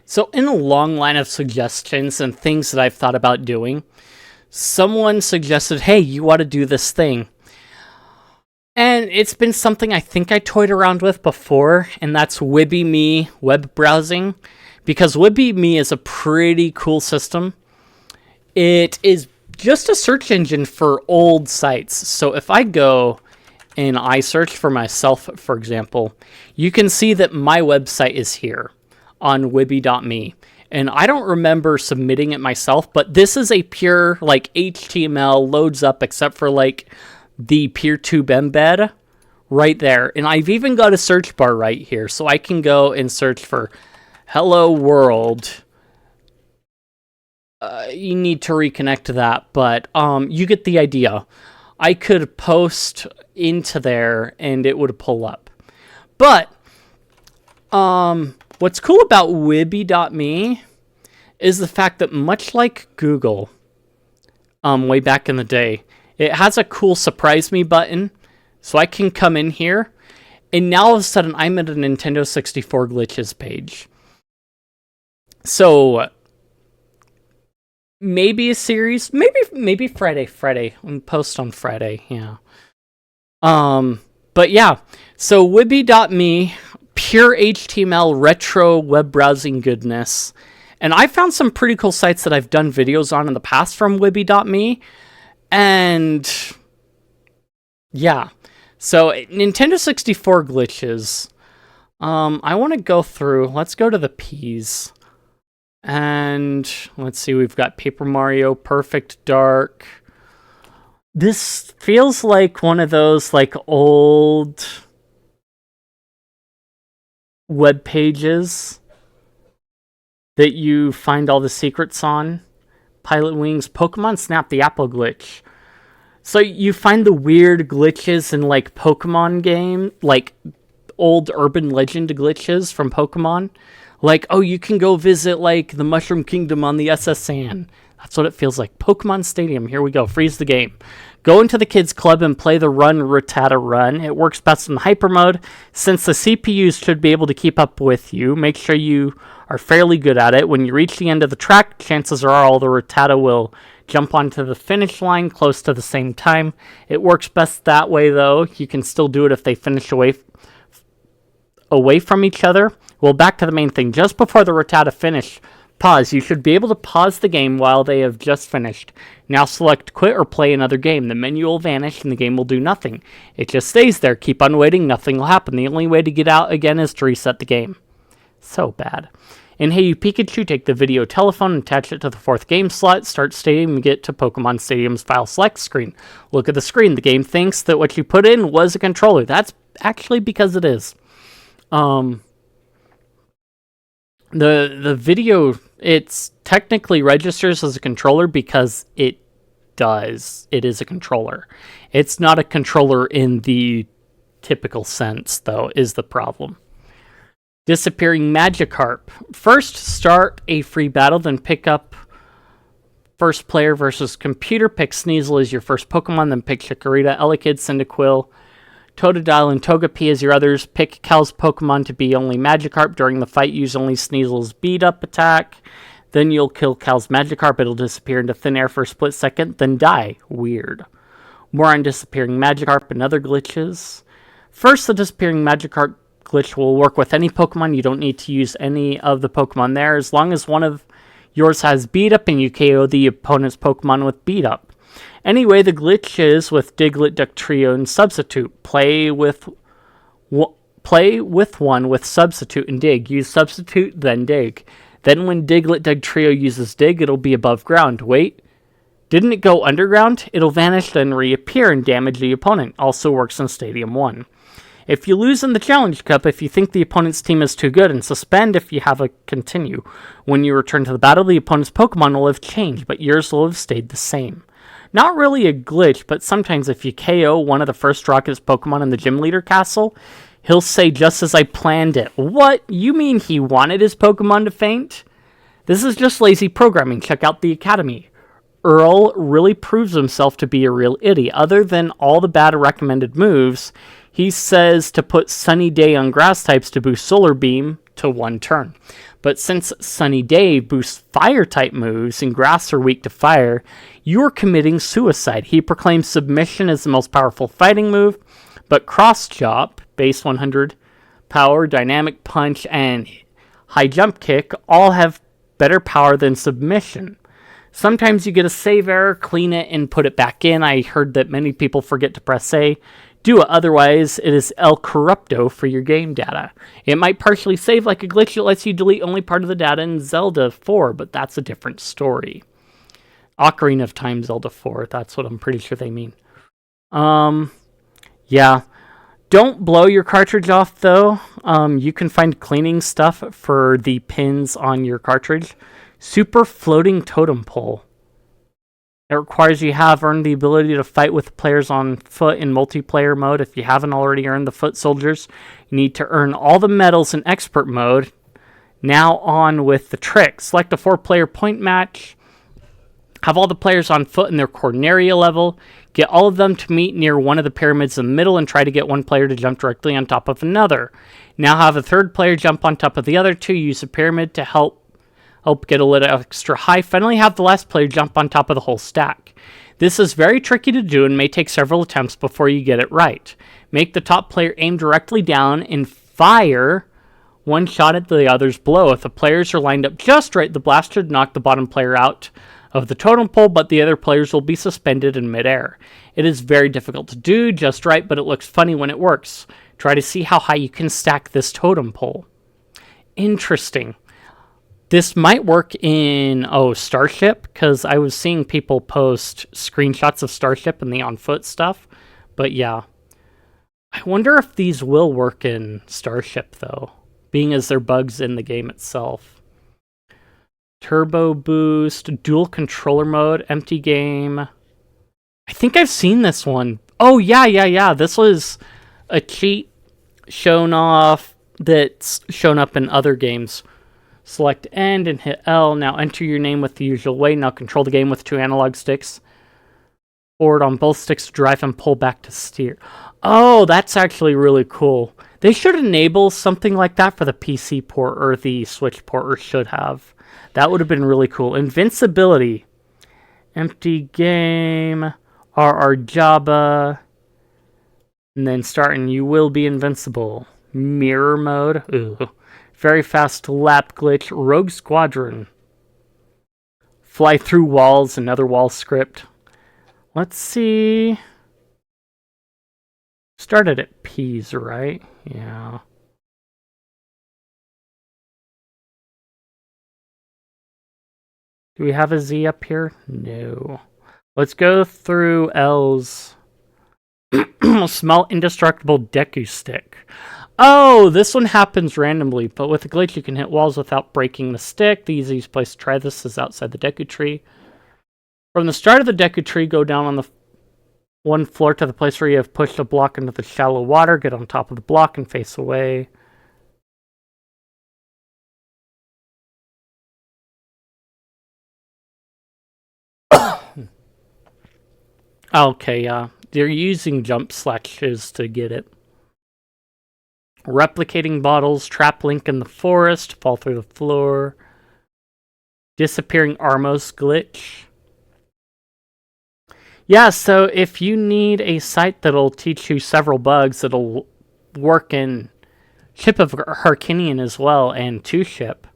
So in a long line of suggestions and things that I've thought about doing, someone suggested, hey, you ought to do this thing. And it's been something I think I toyed around with before, and that's Wiby Me web browsing. Because Wiby Me is a pretty cool system. It is just a search engine for old sites. So if I go and I search for myself, for example, you can see that my website is here on wiby.me. And I don't remember submitting it myself, but this is a pure like HTML, loads up except for like the PeerTube embed right there. And I've even got a search bar right here, so I can go and search for hello world. You need to reconnect to that, but you get the idea. I could post into there and it would pull up. But what's cool about Wiby.me is the fact that much like Google, way back in the day, it has a cool surprise me button. So I can come in here and now all of a sudden I'm at a Nintendo 64 glitches page. So maybe a series, maybe Friday. I'm post on Friday, yeah. But yeah, so Wiby.me, pure HTML retro web browsing goodness. And I found some pretty cool sites that I've done videos on in the past from Wiby.me. And yeah, so Nintendo 64 glitches. I want to go through, let's go to the P's. And let's see, we've got Paper Mario, Perfect Dark. This feels like one of those like old web pages that you find all the secrets on. Pilot Wings, Pokemon Snap, the Apple glitch. So you find the weird glitches in like Pokemon game, like old urban legend glitches from Pokemon. Like, oh, you can go visit, like, the Mushroom Kingdom on the SS Sand. That's what it feels like. Pokemon Stadium. Here we go. Freeze the game. Go into the kids' club and play the Run Rattata Run. It works best in hyper mode. Since the CPUs should be able to keep up with you, make sure you are fairly good at it. When you reach the end of the track, chances are all the Rattata will jump onto the finish line close to the same time. It works best that way, though. You can still do it if they finish away from each other. Well, back to the main thing. Just before the Rattata finish, pause. You should be able to pause the game while they have just finished. Now select quit or play another game. The menu will vanish and the game will do nothing. It just stays there. Keep on waiting. Nothing will happen. The only way to get out again is to reset the game. So bad. In Hey You Pikachu, take the video telephone and attach it to the fourth game slot. Start Stadium and get to Pokemon Stadium's file select screen. Look at the screen. The game thinks that what you put in was a controller. That's actually because it is. The video, it's technically registers as a controller because it does. It is a controller. It's not a controller in the typical sense, though, is the problem. Disappearing Magikarp. First, start a free battle, then pick up first player versus computer. Pick Sneasel as your first Pokemon, then pick Chikorita, Elekid, Cyndaquil, Totodile, and Togepi as your others. Pick Cal's Pokemon to be only Magikarp. During the fight, use only Sneasel's beat-up attack. Then you'll kill Cal's Magikarp. It'll disappear into thin air for a split second, then die. Weird. More on disappearing Magikarp and other glitches. First, the disappearing Magikarp glitch will work with any Pokemon. You don't need to use any of the Pokemon there, as long as one of yours has beat-up and you KO the opponent's Pokemon with beat-up. Anyway, the glitch is with Diglett, Dugtrio, and Substitute. Play with one with Substitute and Dig. Use Substitute, then Dig. Then when Diglett, Dugtrio uses Dig, it'll be above ground. Wait, didn't it go underground? It'll vanish, then reappear and damage the opponent. Also works in Stadium 1. If you lose in the Challenge Cup, if you think the opponent's team is too good, and suspend if you have a continue. When you return to the battle, the opponent's Pokemon will have changed, but yours will have stayed the same. Not really a glitch, but sometimes if you KO one of the first Rocket's Pokemon in the Gym Leader Castle, he'll say, just as I planned it. What? You mean he wanted his Pokemon to faint? This is just lazy programming. Check out the Academy. Earl really proves himself to be a real idiot. Other than all the bad recommended moves, he says to put Sunny Day on grass types to boost Solar Beam to 1 turn. But since Sunny Day boosts fire-type moves and grass are weak to fire, you're committing suicide. He proclaims submission as the most powerful fighting move, but cross chop, base 100 power, dynamic punch, and high jump kick all have better power than submission. Sometimes you get a save error, clean it, and put it back in. I heard that many people forget to press A. Do it, otherwise it is El Corrupto for your game data. It might partially save like a glitch that lets you delete only part of the data in Zelda 4, but that's a different story. Ocarina of Time Zelda 4, that's what I'm pretty sure they mean. Yeah. Don't blow your cartridge off, though. You can find cleaning stuff for the pins on your cartridge. Super Floating Totem Pole. It requires you have earned the ability to fight with players on foot in multiplayer mode. If you haven't already earned the foot soldiers, you need to earn all the medals in expert mode. Now on with the trick. Select a 4-player point match. Have all the players on foot in their Corneria level. Get all of them to meet near one of the pyramids in the middle and try to get one player to jump directly on top of another. Now have a third player jump on top of the other two. Use a pyramid to help get a little extra high. Finally have the last player jump on top of the whole stack. This is very tricky to do and may take several attempts before you get it right. Make the top player aim directly down and fire one shot at the others below. If the players are lined up just right, the blaster will knock the bottom player out of the totem pole, but the other players will be suspended in midair. It is very difficult to do just right, but it looks funny when it works. Try to see how high you can stack this totem pole. Interesting. This might work in, Starship, because I was seeing people post screenshots of Starship and the on-foot stuff. But yeah. I wonder if these will work in Starship, though, being as they're bugs in the game itself. Turbo Boost, Dual Controller Mode, Empty Game. I think I've seen this one. Oh, yeah. This was a cheat shown off that's shown up in other games. Select End and hit L. Now enter your name with the usual way. Now control the game with 2 analog sticks. Forward on both sticks to drive and pull back to steer. Oh, that's actually really cool. They should enable something like that for the PC port or the Switch port, or should have. That would have been really cool. Invincibility. Empty game. RR Jabba. And then starting, you will be invincible. Mirror mode. Ooh. Very fast lap glitch. Rogue Squadron. Fly through walls. Another wall script. Let's see. Started at P's, right? Yeah. Do we have a Z up here? No. Let's go through L's. Small indestructible Deku stick. Oh, this one happens randomly, but with a glitch you can hit walls without breaking the stick. The easiest place to try this is outside the Deku tree. From the start of the Deku tree, go down on the one floor to the place where you have pushed a block into the shallow water. Get on top of the block and face away. Okay, yeah. They're using jump slashes to get it. Replicating bottles, trap Link in the forest, fall through the floor. Disappearing Armos glitch. Yeah, so if you need a site that'll teach you several bugs that'll work in Ship of Harkinian as well, and 2-Ship,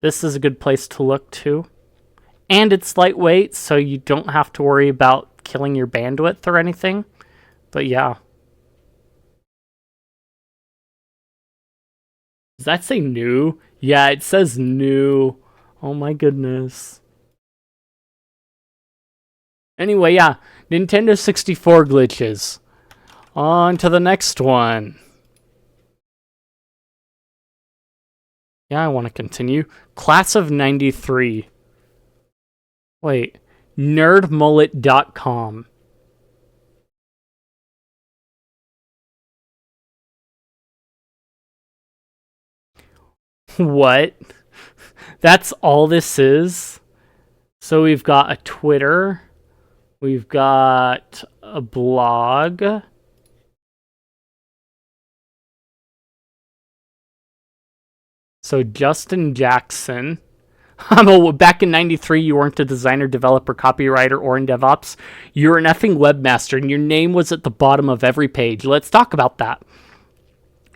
this is a good place to look to. And it's lightweight, so you don't have to worry about killing your bandwidth or anything. But yeah. Does that say new? Yeah, it says new. Oh my goodness. Anyway, yeah. Nintendo 64 glitches. On to the next one. Yeah, I want to continue. Class of 93. Wait. Nerdmullet.com. What? That's all this is? So we've got a Twitter. We've got a blog. So Justin Jackson. Back in 93, you weren't a designer, developer, copywriter, or in DevOps. You were an effing webmaster, and your name was at the bottom of every page. Let's talk about that.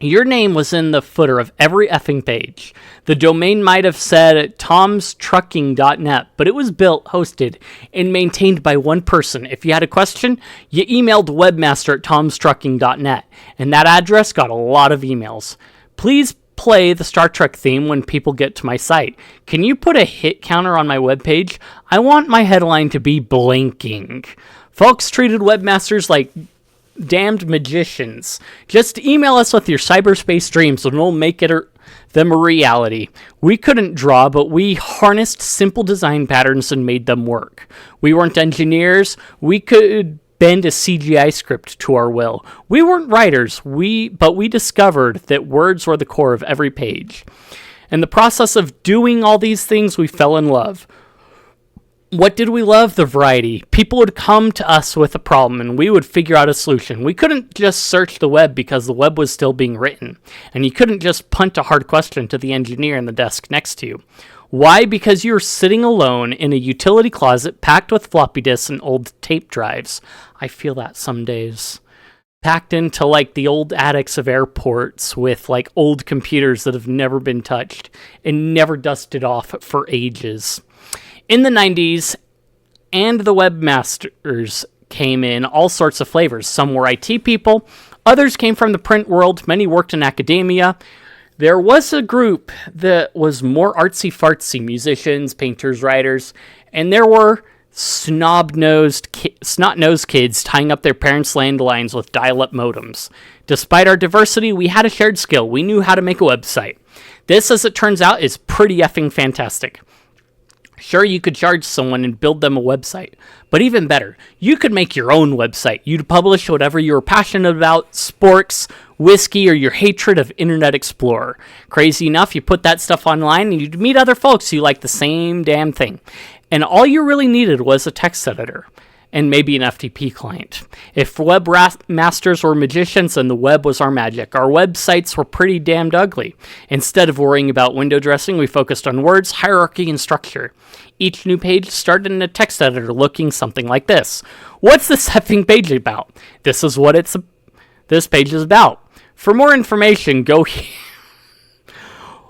Your name was in the footer of every effing page. The domain might have said tomstrucking.net, but it was built, hosted, and maintained by one person. If you had a question, you emailed webmaster at tomstrucking.net, and that address got a lot of emails. Please play the Star Trek theme when people get to my site. Can you put a hit counter on my webpage? I want my headline to be blinking. Folks treated webmasters like damned magicians. Just email us with your cyberspace dreams and we'll make them a reality. We couldn't draw, but we harnessed simple design patterns and made them work. We weren't engineers. We could bend a CGI script to our will. We weren't writers, but we discovered that words were the core of every page. In the process of doing all these things, we fell in love. What did we love? The variety. People would come to us with a problem and we would figure out a solution. We couldn't just search the web because the web was still being written. And you couldn't just punt a hard question to the engineer in the desk next to you. Why? Because you're sitting alone in a utility closet packed with floppy disks and old tape drives. I feel that some days. Packed into like the old attics of airports with like old computers that have never been touched and never dusted off for ages. In the 90s, and the webmasters came in all sorts of flavors. Some were IT people, others came from the print world, many worked in academia. There was a group that was more artsy-fartsy, musicians, painters, writers, and there were snot-nosed kids tying up their parents' landlines with dial-up modems. Despite our diversity, we had a shared skill. We knew how to make a website. This, as it turns out, is pretty effing fantastic. Sure, you could charge someone and build them a website, but even better, you could make your own website. You'd publish whatever you were passionate about, sporks, whiskey, or your hatred of Internet Explorer. Crazy enough, you put that stuff online and you'd meet other folks who like the same damn thing. And all you really needed was a text editor and maybe an FTP client. If webmasters were magicians and the web was our magic, our websites were pretty damned ugly. Instead of worrying about window dressing, we focused on words, hierarchy, and structure. Each new page started in a text editor looking something like this. What's this effing page about? This is what this page is about. For more information, go here.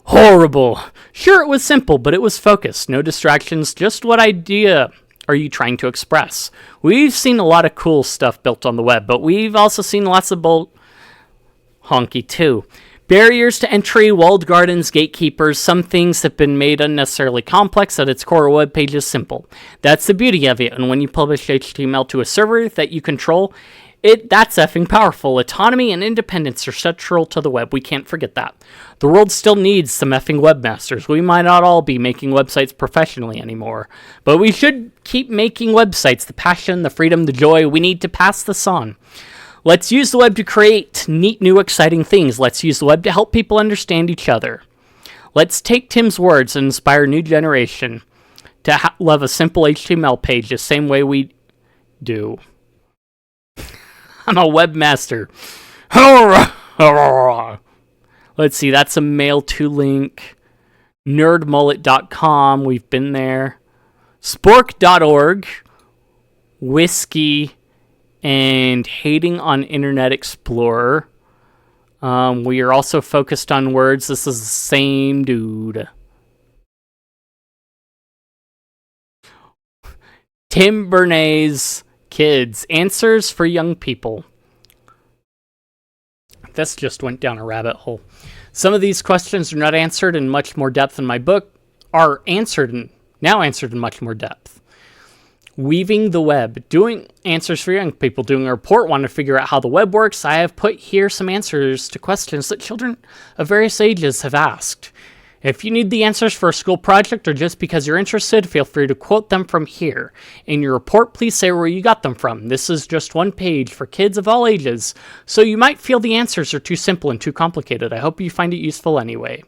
Horrible. Sure, it was simple, but it was focused. No distractions, just what idea are you trying to express? We've seen a lot of cool stuff built on the web, but we've also seen lots of honky too. Barriers to entry, walled gardens, gatekeepers, some things have been made unnecessarily complex. At its core, a web page is simple. That's the beauty of it, and when you publish HTML to a server that you control, that's effing powerful. Autonomy and independence are central to the web. We can't forget that. The world still needs some effing webmasters. We might not all be making websites professionally anymore, but we should keep making websites. The passion, the freedom, the joy. We need to pass this on. Let's use the web to create neat, new, exciting things. Let's use the web to help people understand each other. Let's take Tim's words and inspire a new generation to love a simple HTML page the same way we do. I'm a webmaster. Let's see, that's a mail to link. Nerdmullet.com, we've been there. Spork.org. Whiskey. And hating on Internet Explorer. We are also focused on words. This is the same dude. Tim Bernay's Kids. Answers for young people. This just went down a rabbit hole. Some of these questions are not answered in much more depth in my book, are now answered in much more depth. Weaving the web. Doing answers for young people. Doing a report. Want to figure out how the web works. I have put here some answers to questions that children of various ages have asked. If you need the answers for a school project or just because you're interested, feel free to quote them from here. In your report, please say where you got them from. This is just one page for kids of all ages, so you might feel the answers are too simple and too complicated. I hope you find it useful anyway.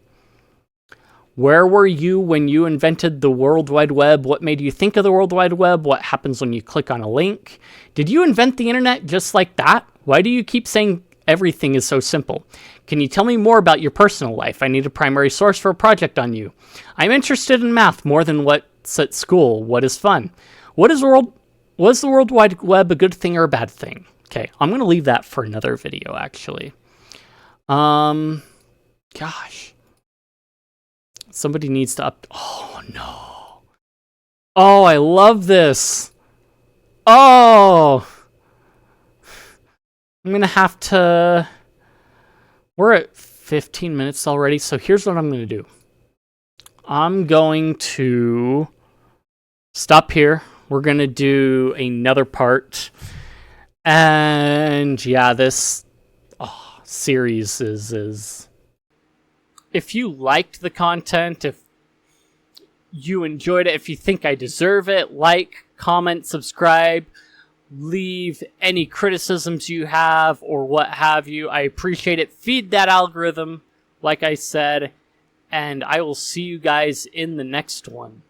Where were you when you invented the World Wide Web? What made you think of the World Wide Web? What happens when you click on a link? Did you invent the internet just like that? Why do you keep saying everything is so simple. Can you tell me more about your personal life? I need a primary source for a project on you. I'm interested in math more than what's at school. What is fun? Was the World Wide Web a good thing or a bad thing? Okay, I'm going to leave that for another video, actually. Gosh. Somebody needs to Oh, no. Oh, I love this. Oh. I'm going to have to... We're at 15 minutes already, so here's what I'm going to do. I'm going to stop here. We're going to do another part. And yeah, this series is... If you liked the content, if you enjoyed it, if you think I deserve it, like, comment, subscribe, leave any criticisms you have or what have you. I appreciate it. Feed that algorithm, like I said, and I will see you guys in the next one.